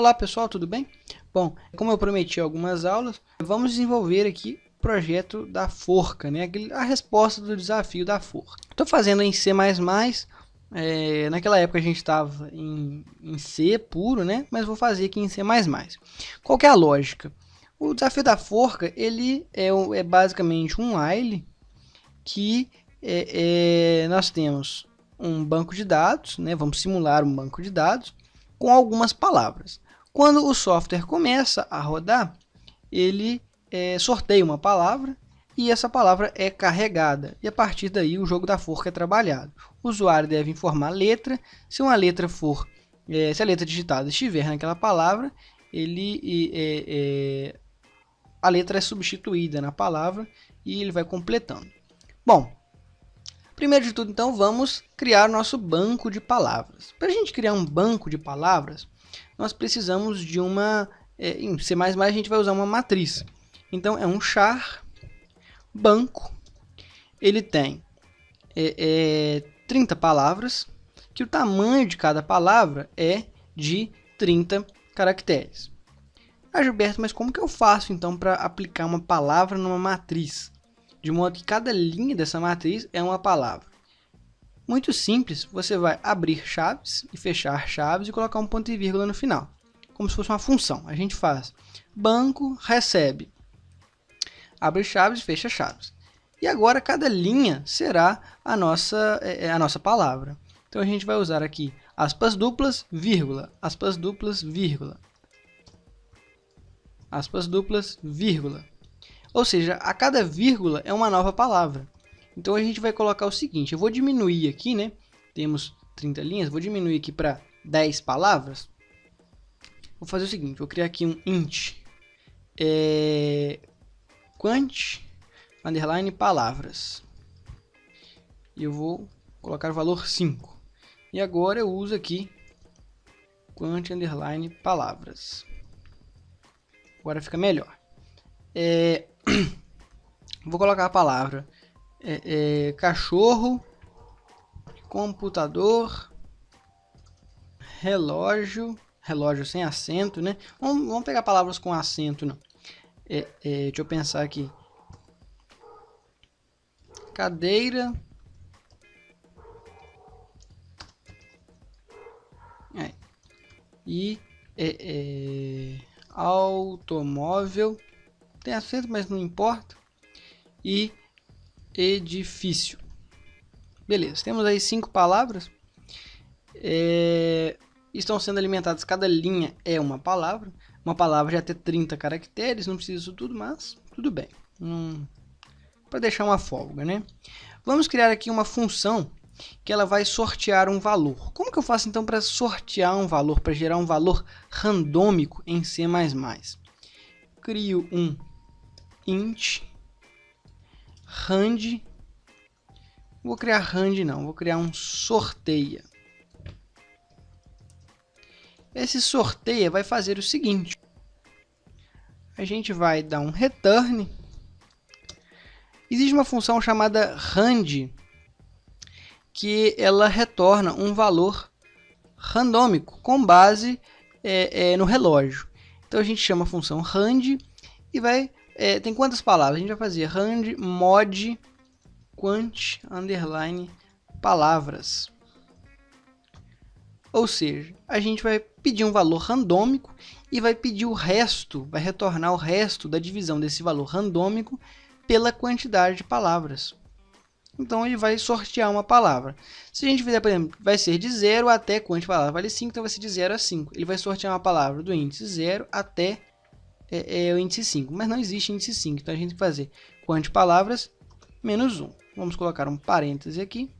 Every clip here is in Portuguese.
Olá pessoal, tudo bem? Bom, como eu prometi algumas aulas, vamos desenvolver aqui o projeto da forca, né? A resposta do desafio da forca. Estou fazendo em C++, naquela época a gente estava em C puro, né? Mas vou fazer aqui em C++. Qual que é a lógica? O desafio da forca, ele é basicamente um while que nós temos um banco de dados, né? Vamos simular um banco de dados com algumas palavras. Quando o software começa a rodar, ele sorteia uma palavra e essa palavra é carregada. E a partir daí o jogo da forca é trabalhado. O usuário deve informar a letra. Se uma letra for, se a letra digitada estiver naquela palavra, a letra é substituída na palavra e ele vai completando. Bom, primeiro de tudo, então, vamos criar nosso banco de palavras. Para a gente criar um banco de palavras, nós precisamos de uma... em C++ a gente vai usar uma matriz. Então, é um char banco. Ele tem 30 palavras, que o tamanho de cada palavra é de 30 caracteres. Ah, Gilberto, mas como que eu faço, então, para aplicar uma palavra numa matriz? De modo que cada linha dessa matriz é uma palavra. Muito simples, você vai abrir chaves e fechar chaves e colocar um ponto e vírgula no final, como se fosse uma função. A gente faz banco recebe, abre chaves e fecha chaves. E agora cada linha será a nossa palavra. Então a gente vai usar aqui aspas duplas, vírgula, aspas duplas, vírgula, aspas duplas, vírgula. Ou seja, a cada vírgula é uma nova palavra. Então a gente vai colocar o seguinte, eu vou diminuir aqui, né? Temos 30 linhas, vou diminuir aqui para 10 palavras. Vou fazer o seguinte, vou criar aqui um int quant underline palavras. E eu vou colocar o valor 5. E agora eu uso aqui quant underline palavras. Agora fica melhor. Vou colocar a palavra cachorro, computador, relógio sem acento, né? Vamos pegar palavras com acento, não. Deixa eu pensar aqui. Cadeira. E automóvel. Tem acento, mas não importa. E edifício. Beleza, temos aí 5 palavras. Estão sendo alimentadas, cada linha é uma palavra. Uma palavra já tem 30 caracteres, não precisa disso tudo, mas tudo bem. Para deixar uma folga, né? Vamos criar aqui uma função que ela vai sortear um valor. Como que eu faço então para sortear um valor, para gerar um valor randômico em C++? Crio um int rand. Vou criar rand não, vou criar um sorteia. Esse sorteia vai fazer o seguinte. A gente vai dar um return. Existe uma função chamada rand, que ela retorna um valor randômico com base no relógio. Então a gente chama a função rand e vai... tem quantas palavras? A gente vai fazer rand mod quant underline palavras. Ou seja, a gente vai pedir um valor randômico e vai pedir o resto, vai retornar o resto da divisão desse valor randômico pela quantidade de palavras. Então ele vai sortear uma palavra. Se a gente fizer, por exemplo, vai ser de 0 até quant palavra vale 5, então vai ser de 0 a 5. Ele vai sortear uma palavra do índice 0 até o índice 5, mas não existe índice 5, então a gente tem que fazer quant palavras menos 1. Vamos colocar um parêntese aqui,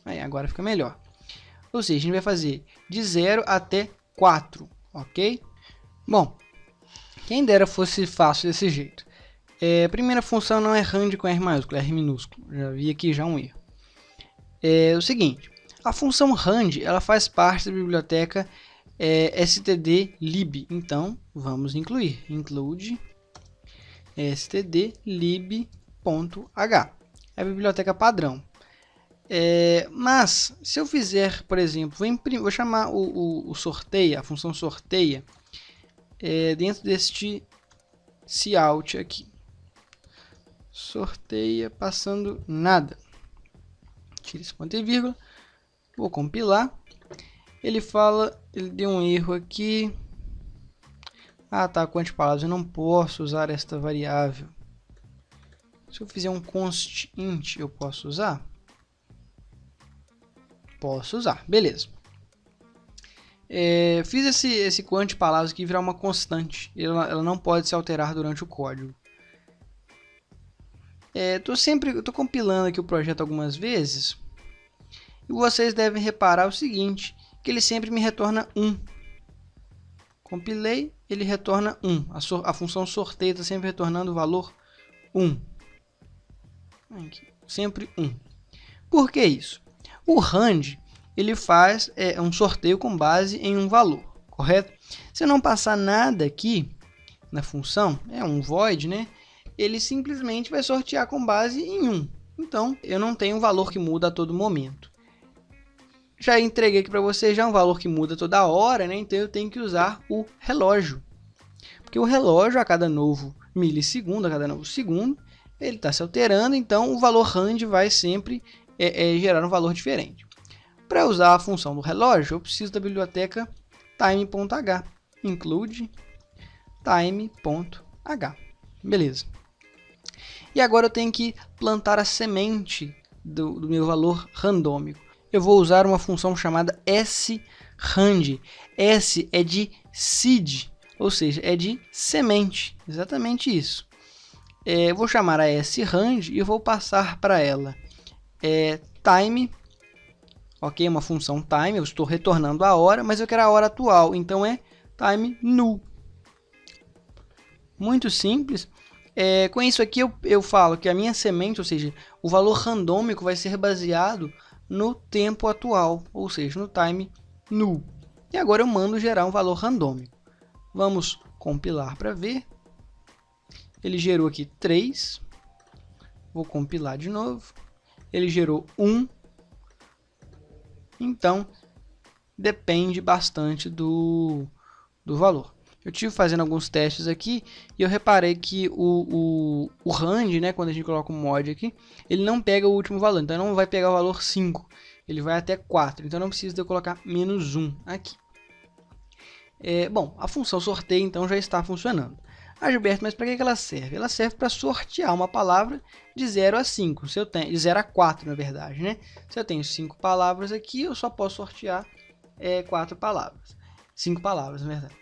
aí agora fica melhor. Ou seja, a gente vai fazer de 0 até 4, ok? Bom, quem dera fosse fácil desse jeito. A primeira função não é rand com R maiúsculo, é R minúsculo, já vi aqui já um erro. É o seguinte, a função rand ela faz parte da biblioteca stdlib, então vamos incluir, include stdlib.h, é a biblioteca padrão. Mas, se eu fizer, por exemplo, vou chamar o sorteia, a função sorteia, dentro deste cout aqui. Sorteia passando nada. Tira esse ponto e vírgula. Vou compilar. Ele deu um erro aqui. Ah, tá, quantas palavras? Eu não posso usar esta variável. Se eu fizer um const int, eu posso usar? Posso usar, beleza. Fiz esse quant palavras aqui virar uma constante. Ela não pode se alterar durante o código. Tô compilando aqui o projeto algumas vezes. E vocês devem reparar o seguinte, que ele sempre me retorna 1. Compilei, ele retorna 1. A função sorteio está sempre retornando o valor 1. Aqui, sempre 1. Por que isso? O rand, ele faz um sorteio com base em um valor, correto? Se eu não passar nada aqui na função, é um void, né? Ele simplesmente vai sortear com base em 1. Então, eu não tenho um valor que muda a todo momento. Já entreguei aqui para você já um valor que muda toda hora, né? Então eu tenho que usar o relógio. Porque o relógio, a cada novo milissegundo, a cada novo segundo, ele está se alterando, então o valor rand vai sempre gerar um valor diferente. Para usar a função do relógio, eu preciso da biblioteca time.h, include time.h. Beleza. E agora eu tenho que plantar a semente do meu valor randômico. Eu vou usar uma função chamada sRand. S é de seed, ou seja, é de semente. Exatamente isso. Eu vou chamar a sRand e eu vou passar para ela time. Ok, uma função time. Eu estou retornando a hora, mas eu quero a hora atual. Então é time null. Muito simples. Com isso aqui eu falo que a minha semente, ou seja, o valor randômico vai ser baseado no tempo atual, ou seja, no time null. E agora eu mando gerar um valor randômico. Vamos compilar para ver. Ele gerou aqui 3. Vou compilar de novo. Ele gerou 1. Então, depende bastante do valor. Eu estive fazendo alguns testes aqui e eu reparei que o rand, né, quando a gente coloca um mod aqui, ele não pega o último valor. Então, não vai pegar o valor 5. Ele vai até 4. Então, não precisa de eu colocar menos 1 aqui. Bom, a função sorteio, então, já está funcionando. Ah, Gilberto, mas para que ela serve? Ela serve para sortear uma palavra de 0 a 5. Se eu tenho, de 0 a 4, na verdade, né? Se eu tenho 5 palavras aqui, eu só posso sortear 4 palavras. 5 palavras, na verdade.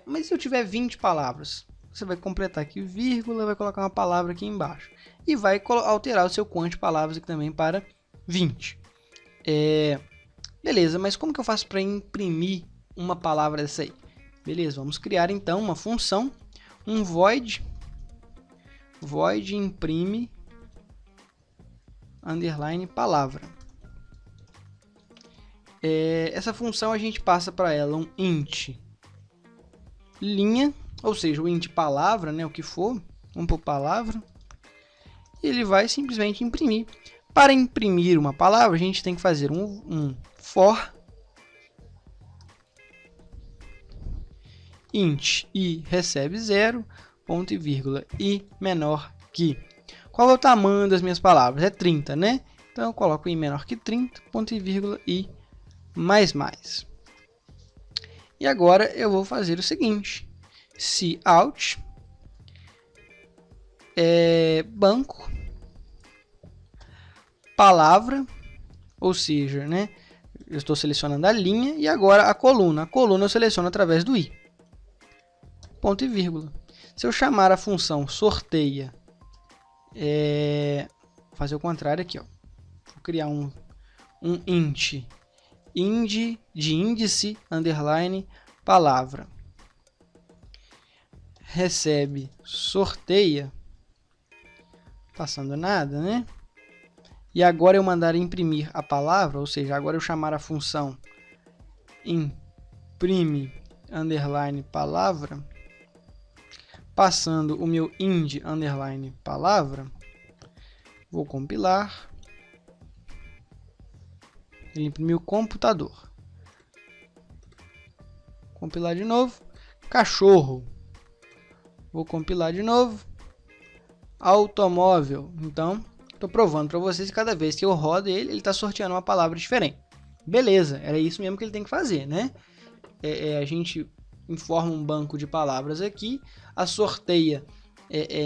Mas se eu tiver 20 palavras, você vai completar aqui vírgula, vai colocar uma palavra aqui embaixo. E vai alterar o seu quant de palavras aqui também para 20. Beleza, mas como que eu faço para imprimir uma palavra dessa aí? Beleza, vamos criar então uma função, um void imprime underline palavra. Essa função a gente passa para ela um int linha, ou seja, o int palavra, né, o que for, vamos por palavra, e ele vai simplesmente imprimir. Para imprimir uma palavra, a gente tem que fazer um for int i recebe 0, ponto e vírgula, i menor que. Qual é o tamanho das minhas palavras? É 30, né? Então eu coloco i menor que 30, ponto e vírgula, i mais. E agora eu vou fazer o seguinte: cout banco palavra, ou seja, né, eu estou selecionando a linha e agora a coluna. A coluna eu seleciono através do i. Ponto e vírgula. Se eu chamar a função sorteia, vou fazer o contrário aqui, ó. Vou criar um int de índice underline palavra recebe sorteia passando nada, né? E agora eu mandar imprimir a palavra, ou seja, agora eu chamar a função imprime underline palavra passando o meu ind underline palavra. Vou compilar. Ele imprimiu computador. Compilar de novo. Cachorro. Vou compilar de novo. Automóvel. Então, estou provando para vocês que cada vez que eu rodo ele, ele está sorteando uma palavra diferente. Beleza, era isso mesmo que ele tem que fazer, né? A gente informa um banco de palavras aqui, a sorteia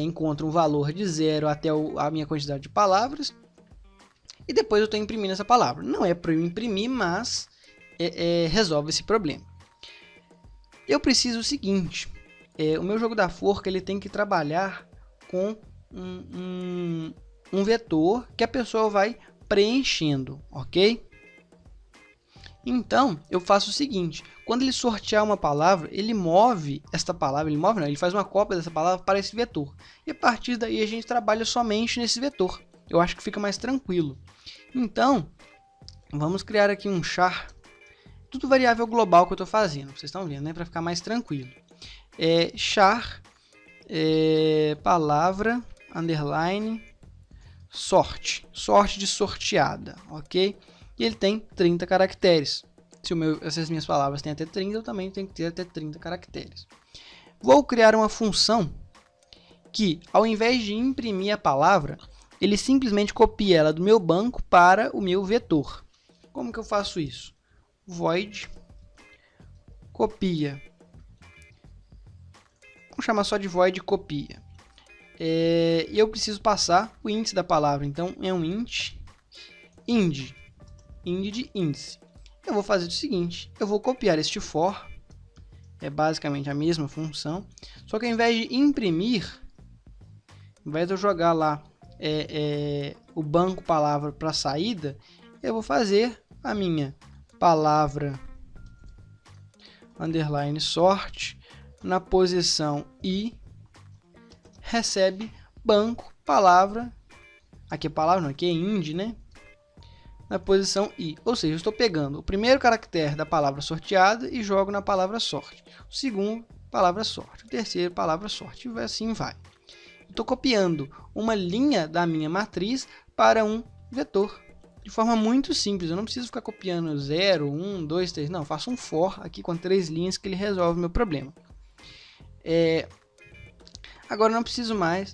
encontra um valor de 0 até a minha quantidade de palavras, e depois eu estou imprimindo essa palavra. Não é para eu imprimir, mas resolve esse problema. Eu preciso o seguinte, o meu jogo da forca ele tem que trabalhar com um vetor que a pessoa vai preenchendo, ok? Então, eu faço o seguinte, quando ele sortear uma palavra, ele move esta palavra, ele faz uma cópia dessa palavra para esse vetor. E a partir daí a gente trabalha somente nesse vetor. Eu acho que fica mais tranquilo. Então, vamos criar aqui um char. Tudo variável global que eu estou fazendo, vocês estão vendo, né? Para ficar mais tranquilo. Char, palavra, underline, sorte. Sorte de sorteada, ok? E ele tem 30 caracteres. Se essas minhas palavras têm até 30, eu também tenho que ter até 30 caracteres. Vou criar uma função que, ao invés de imprimir a palavra, ele simplesmente copia ela do meu banco para o meu vetor. Como que eu faço isso? Void copia. Vamos chamar só de void copia. E eu preciso passar o índice da palavra. Então, é um int ind de índice. Eu vou fazer o seguinte, eu vou copiar este for, é basicamente a mesma função, só que ao invés de imprimir, ao invés de eu jogar lá o banco palavra para saída, eu vou fazer a minha palavra underline sort na posição i, recebe banco palavra, aqui é palavra, não, aqui é ind, né? Na posição i, ou seja, eu estou pegando o primeiro caractere da palavra sorteada e jogo na palavra sorte, o segundo, palavra sorte, o terceiro, palavra sorte, e assim vai. Estou copiando uma linha da minha matriz para um vetor, de forma muito simples, eu não preciso ficar copiando 0, 1, 2, 3, não, eu faço um for aqui com 3 linhas que ele resolve o meu problema. Agora eu não preciso mais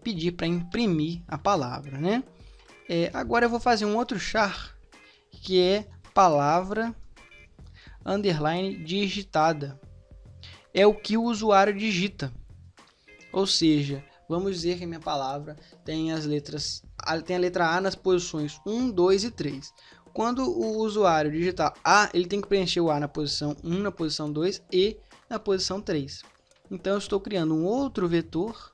pedir para imprimir a palavra, né? Agora eu vou fazer um outro char, que é palavra underline digitada. É o que o usuário digita. Ou seja, vamos dizer que a minha palavra tem a letra A nas posições 1, 2 e 3. Quando o usuário digitar A, ele tem que preencher o A na posição 1, na posição 2 e na posição 3. Então eu estou criando um outro vetor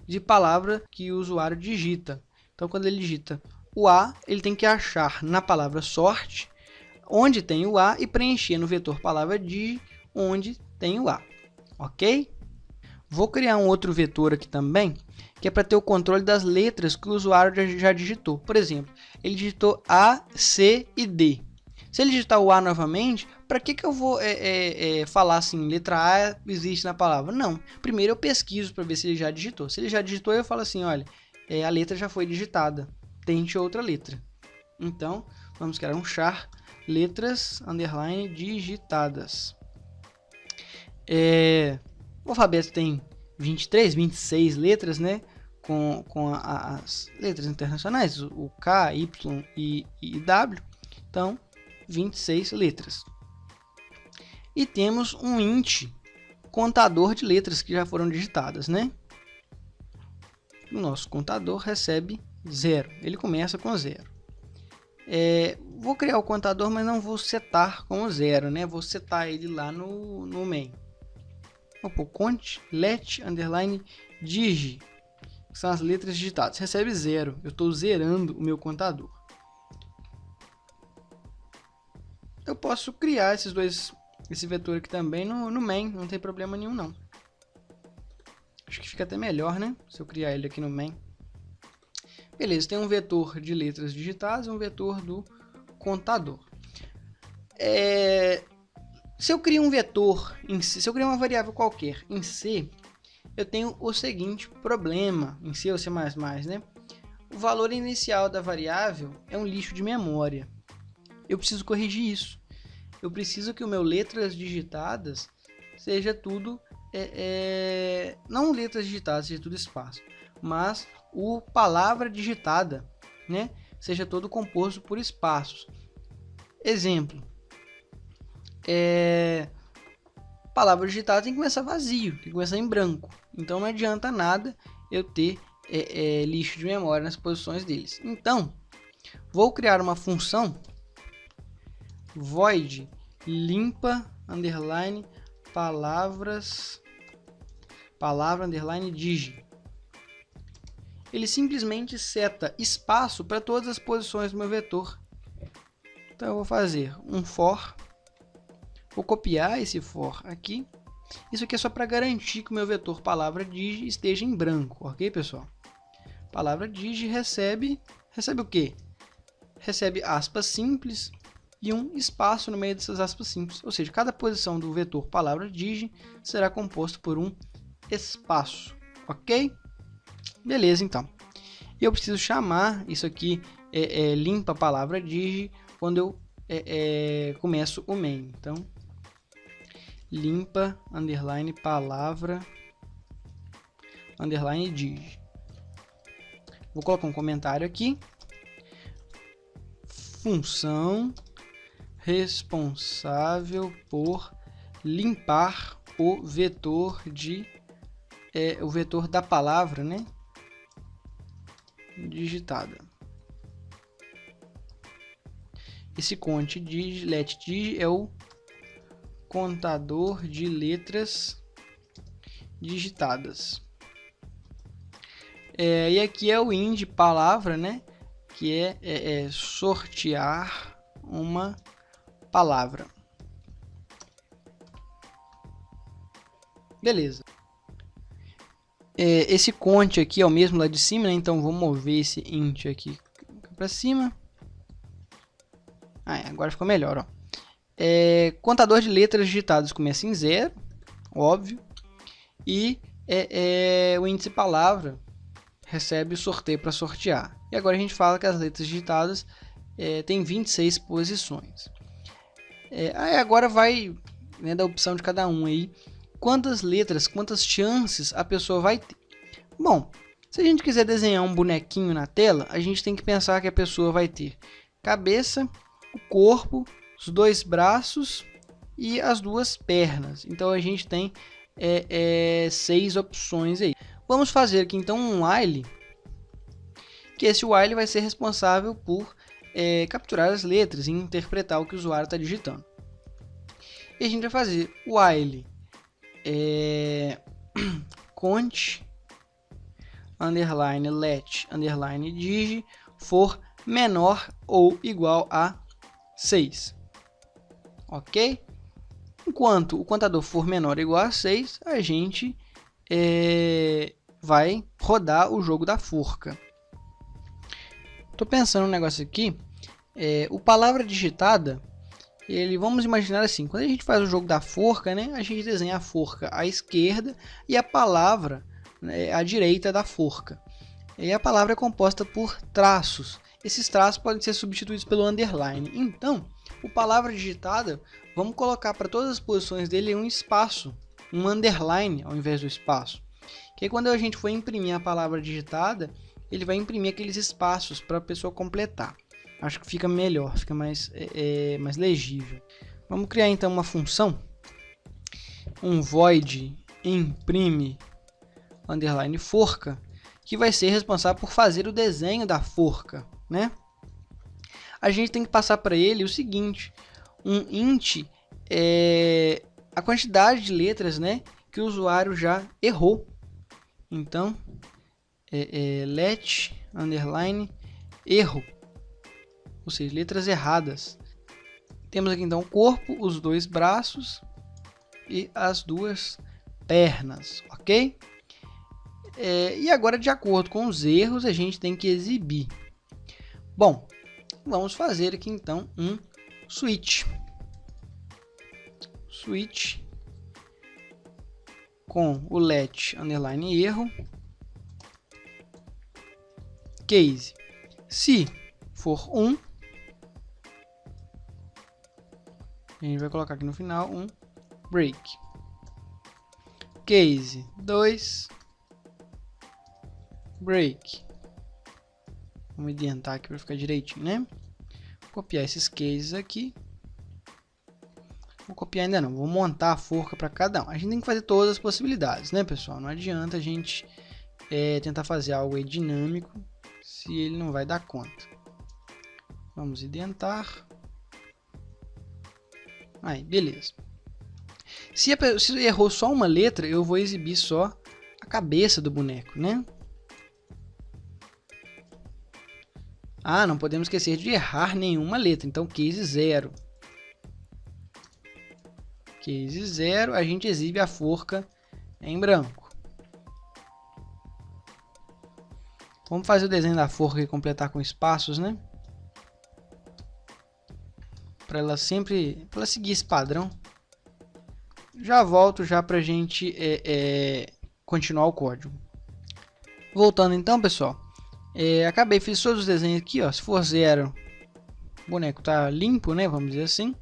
de palavra que o usuário digita. Então, quando ele digita o A, ele tem que achar na palavra sorte, onde tem o A, e preencher no vetor palavra digi, onde tem o A. Ok? Vou criar um outro vetor aqui também, que é para ter o controle das letras que o usuário já digitou. Por exemplo, ele digitou A, C e D. Se ele digitar o A novamente, para que eu vou falar assim, letra A existe na palavra? Não. Primeiro eu pesquiso para ver se ele já digitou. Se ele já digitou, eu falo assim, olha, a letra já foi digitada, tente outra letra. Então, vamos criar um char letras underline digitadas. O alfabeto tem 23, 26 letras, né? Com as letras internacionais, o K, Y e W. Então, 26 letras. E temos um int, contador de letras que já foram digitadas, né? O nosso contador recebe 0. Ele começa com 0. Vou criar o contador, mas não vou setar com 0, né? Vou setar ele lá no main. Vou pôr cont let underline digi, que são as letras digitadas. Recebe 0. Eu estou zerando o meu contador. Eu posso criar esse vetor aqui também no main, não tem problema nenhum não. Acho que fica até melhor, né? Se eu criar ele aqui no main. Beleza, tem um vetor de letras digitadas e um vetor do contador. Se eu crio um vetor em C, se eu criar uma variável qualquer em C, eu tenho o seguinte problema, em C ou C++, né? o valor inicial da variável é um lixo de memória. Eu preciso corrigir isso. Eu preciso que o meu letras digitadas seja tudo, não letras digitadas, seja tudo espaço, mas o palavra digitada, né, seja todo composto por espaços. Exemplo, palavra digitada tem que começar vazio, tem que começar em branco. Então não adianta nada eu ter lixo de memória nas posições deles. Então, vou criar uma função void limpa underline palavra underline digi. Ele simplesmente seta espaço para todas as posições do meu vetor. Então eu vou fazer um for, vou copiar esse for aqui. Isso aqui é só para garantir que o meu vetor palavra digi esteja em branco, ok, pessoal? Palavra digi recebe o quê? Recebe aspas simples e um espaço no meio dessas aspas simples. Ou seja, cada posição do vetor palavra digi será composto por um espaço, ok? Beleza, então. Eu preciso chamar isso aqui, limpa palavra digi, quando eu começo o main. Então, limpa underline palavra underline digi. Vou colocar um comentário aqui. Função responsável por limpar o vetor o vetor da palavra, né, digitada. Esse cont digi, let digi é o contador de letras digitadas. E aqui é o ind palavra, né, que é sortear uma palavra. Beleza. Esse cont aqui é o mesmo lá de cima, né? Então vou mover esse int aqui para cima. Agora ficou melhor, ó. Contador de letras digitadas começa em 0, óbvio. E o índice palavra recebe o sorteio para sortear. E agora a gente fala que as letras digitadas tem 26 posições. Aí agora vai, né, da opção de cada um aí, quantas letras, quantas chances a pessoa vai ter. Bom, se a gente quiser desenhar um bonequinho na tela, a gente tem que pensar que a pessoa vai ter cabeça, o corpo, os dois braços e as duas pernas. Então a gente tem 6 opções aí. Vamos fazer aqui então um while, que esse while vai ser responsável por capturar as letras e interpretar o que o usuário está digitando. E a gente vai fazer while cont underline let underline digi for menor ou igual a 6, ok? Enquanto o contador for menor ou igual a 6, a gente vai rodar o jogo da forca. Estou pensando um negócio aqui. O palavra digitada, vamos imaginar assim, quando a gente faz o jogo da forca, né, a gente desenha a forca à esquerda e a palavra, né, à direita da forca. E a palavra é composta por traços. Esses traços podem ser substituídos pelo underline. Então, o palavra digitada, vamos colocar para todas as posições dele um espaço, um underline ao invés do espaço. Que aí, quando a gente for imprimir a palavra digitada, ele vai imprimir aqueles espaços para a pessoa completar. Acho que fica melhor, fica mais legível. Vamos criar então uma função, um void imprime underline forca, que vai ser responsável por fazer o desenho da forca, né? A gente tem que passar para ele o seguinte, um int a quantidade de letras, né, que o usuário já errou. Então, let underline erro, ou seja, letras erradas. Temos aqui então o corpo, os dois braços e as duas pernas, ok? E agora, de acordo com os erros, a gente tem que exibir. Bom, vamos fazer aqui então um switch. Switch com o let underline erro case. Se for 1, a gente vai colocar aqui no final um break. Case 2, break. Vamos indentar aqui para ficar direitinho, né? Vou copiar esses cases aqui. Vou copiar ainda não, vou montar a forca para cada um. A gente tem que fazer todas as possibilidades, né, pessoal? Não adianta a gente tentar fazer algo aí dinâmico se ele não vai dar conta. Vamos indentar. Aí, beleza. Se errou só uma letra, eu vou exibir só a cabeça do boneco, né? Ah, não podemos esquecer de errar nenhuma letra. Então, case 0. Case 0, a gente exibe a forca em branco. Vamos fazer o desenho da forca e completar com espaços, né? Para ela sempre, para ela seguir esse padrão. Já volto já para a gente continuar o código. Voltando então, pessoal. Fiz todos os desenhos aqui, ó. Se for 0, o boneco tá limpo, né? Vamos dizer assim.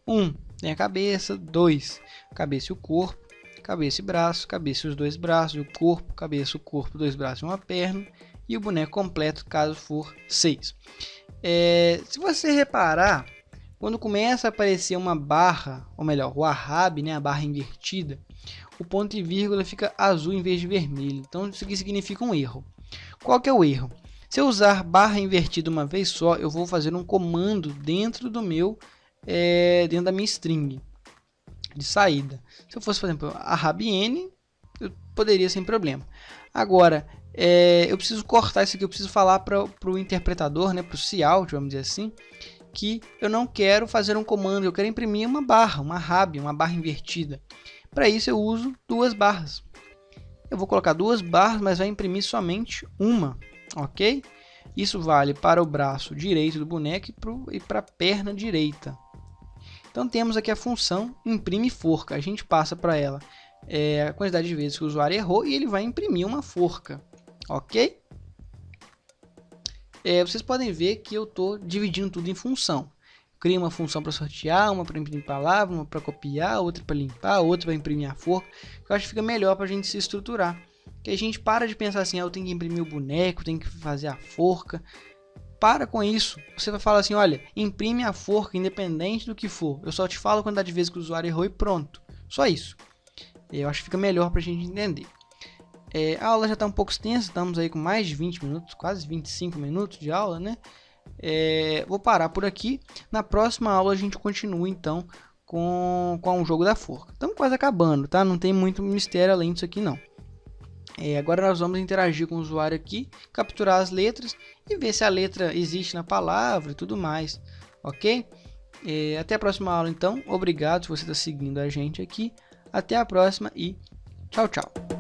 1, tem a cabeça. 2, cabeça e o corpo. Cabeça e braço. Cabeça e os dois braços. O corpo, cabeça, o corpo, dois braços e uma perna. E o boneco completo, caso for 6. Se você reparar, quando começa a aparecer uma barra, ou melhor, o arrabe, né, a barra invertida, o ponto e vírgula fica azul em vez de vermelho. Então isso aqui significa um erro. Qual que é o erro? Se eu usar barra invertida uma vez só, eu vou fazer um comando dentro do dentro da minha string de saída. Se eu fosse, por exemplo, arrabe n, eu poderia sem problema. Agora, eu preciso cortar isso aqui, eu preciso falar para o interpretador, né, para o cout, vamos dizer assim, que eu não quero fazer um comando, eu quero imprimir uma barra, uma arrabe, uma barra invertida. Para isso eu uso duas barras. Eu vou colocar duas barras, mas vai imprimir somente uma, ok? Isso vale para o braço direito do boneco e para a perna direita. Então temos aqui a função imprime forca. A gente passa para ela a quantidade de vezes que o usuário errou e ele vai imprimir uma forca, ok? Vocês podem ver que eu estou dividindo tudo em função. Crio uma função para sortear, uma para imprimir palavra, uma para copiar, outra para limpar, outra para imprimir a forca. Eu acho que fica melhor para a gente se estruturar. Que a gente para de pensar assim, eu tenho que imprimir o boneco, tenho que fazer a forca. Para com isso. Você vai falar assim, olha, imprime a forca independente do que for. Eu só te falo a quantidade de vezes que o usuário errou e pronto. Só isso. Eu acho que fica melhor para a gente entender. A aula já está um pouco extensa, estamos aí com mais de 20 minutos, quase 25 minutos de aula, né? Vou parar por aqui. Na próxima aula a gente continua então com o jogo da forca. Estamos quase acabando, tá? Não tem muito mistério além disso aqui não. Agora nós vamos interagir com o usuário aqui, capturar as letras e ver se a letra existe na palavra e tudo mais, ok? Até a próxima aula então. Obrigado se você está seguindo a gente aqui. Até a próxima e tchau, tchau.